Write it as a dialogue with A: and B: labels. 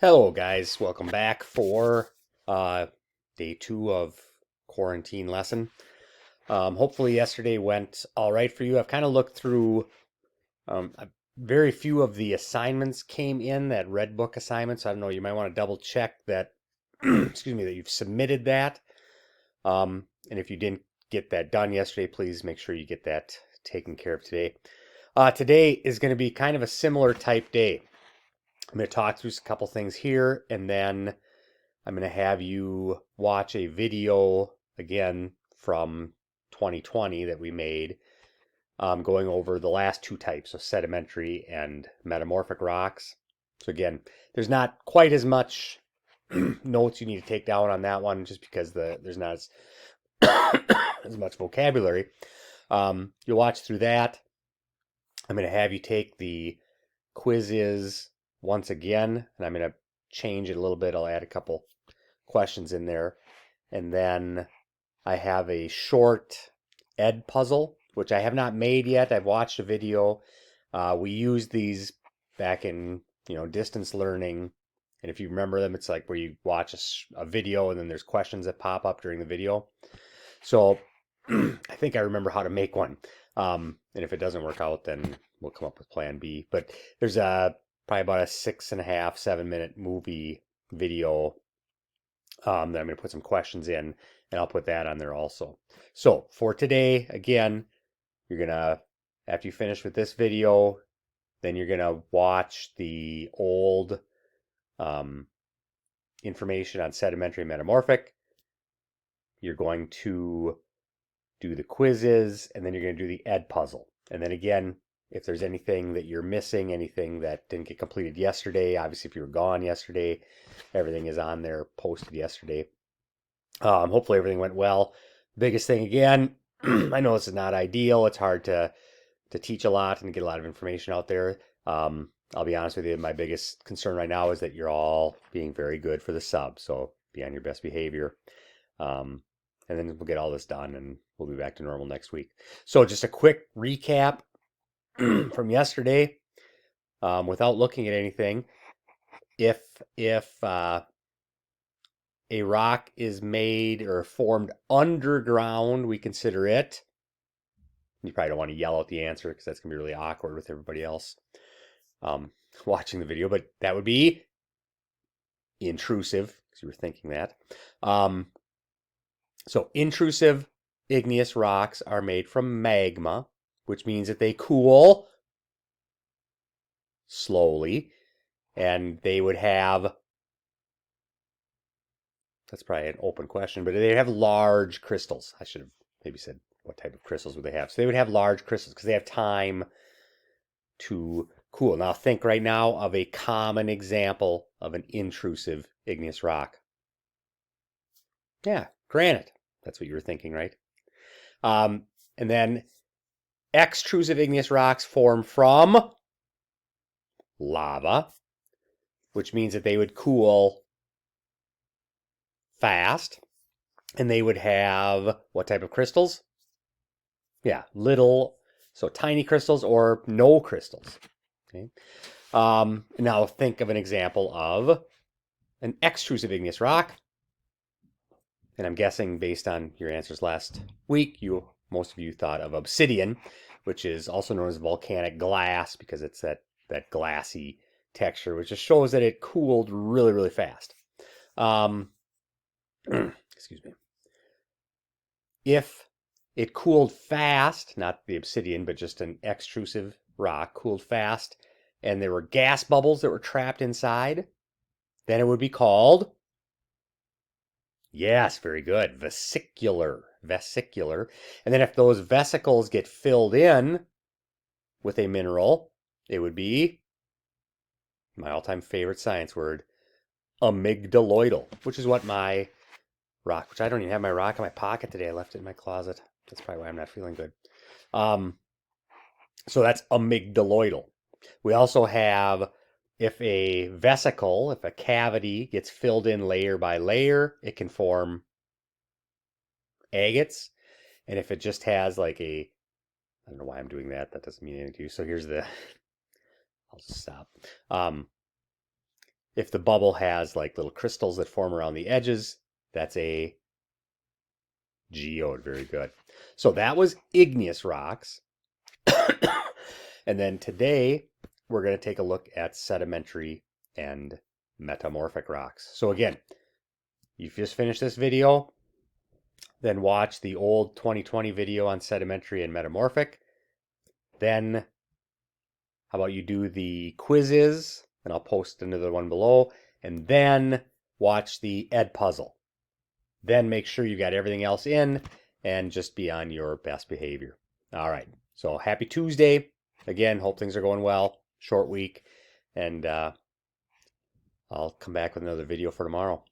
A: Hello, guys. Welcome back for uh, day 2 of quarantine lesson. Hopefully, yesterday went all right for you. I've kind of looked through. Very few of the assignments came in, that red book assignments. I don't know. You might want to double check that. Excuse me, that you've submitted that. And if you didn't get that done yesterday, please make sure you get that taken care of today. Today is going to be kind of a similar type day. I'm going to talk through a couple things here, and then I'm going to have you watch a video again from 2020 that we made, going over the last two types of sedimentary and metamorphic rocks. So again, there's not quite as much notes you need to take down on that one, just because there's not as much vocabulary. You'll watch through that. I'm going to have you take the quizzes once again, and I'm going to change it a little bit. I'll add a couple questions in there. And then I have a short ed puzzle, which I have not made yet. I've watched a video. We used these back in, distance learning. And if you remember them, it's like where you watch a video and then there's questions that pop up during the video. So I think I remember how to make one. And if it doesn't work out, then we'll come up with plan B. But there's probably about a 6.5, 7 minute movie video that I'm going to put some questions in, and I'll put that on there also. So for today, again, you're going to, after you finish with this video, then you're going to watch the old information on sedimentary and metamorphic. You're going to do the quizzes, and then you're going to do the ed puzzle. And then again, if there's anything that you're missing, anything that didn't get completed yesterday, obviously if you were gone yesterday, everything is on there posted yesterday. Hopefully everything went well. Biggest thing again, I know this is not ideal. It's hard to teach a lot and get a lot of information out there. I'll be honest with you, my biggest concern right now is that you're all being very good for the sub. So be on your best behavior. And then we'll get all this done and we'll be back to normal next week. So just a quick recap from yesterday, without looking at anything. If a rock is made or formed underground, we consider it. You probably don't want to yell out the answer because that's going to be really awkward with everybody else watching the video, but that would be intrusive, because you were thinking that. So intrusive igneous rocks are made from magma, which means that they cool slowly, and they would have, that's probably an open question, but they have large crystals. I should have maybe said what type of crystals would they have. So they would have large crystals because they have time to cool. Now think right now of a common example of an intrusive igneous rock. Yeah, granite. That's what you were thinking, right? And then extrusive igneous rocks form from lava, which means that they would cool fast, and they would have what type of crystals? Yeah, little, so tiny crystals or no crystals. Okay. Now think of an example of an extrusive igneous rock. And I'm guessing based on your answers last week, most of you thought of obsidian, which is also known as volcanic glass because it's that glassy texture, which just shows that it cooled really, really fast. Excuse me. If it cooled fast, not the obsidian, but just an extrusive rock cooled fast, and there were gas bubbles that were trapped inside, then it would be called, yes, very good, vesicular. Vesicular. And then if those vesicles get filled in with a mineral, it would be my all-time favorite science word, amygdaloidal, which is what my rock, which I don't even have my rock in my pocket today. I left it in my closet. That's probably why I'm not feeling good. So that's amygdaloidal. We also have, if a vesicle, if a cavity gets filled in layer by layer, it can form agates. And if it just has like I don't know why I'm doing that. That doesn't mean anything to you. So here's I'll just stop. If the bubble has like little crystals that form around the edges, that's a geode. Very good. So that was igneous rocks. And then today we're going to take a look at sedimentary and metamorphic rocks. So again, you've just finished this video, then watch the old 2020 video on sedimentary and metamorphic. Then how about you do the quizzes, and I'll post another one below, and then watch the Edpuzzle. Then make sure you got everything else in and just be on your best behavior. All right. So happy Tuesday. Again, hope things are going well. Short week. And I'll come back with another video for tomorrow.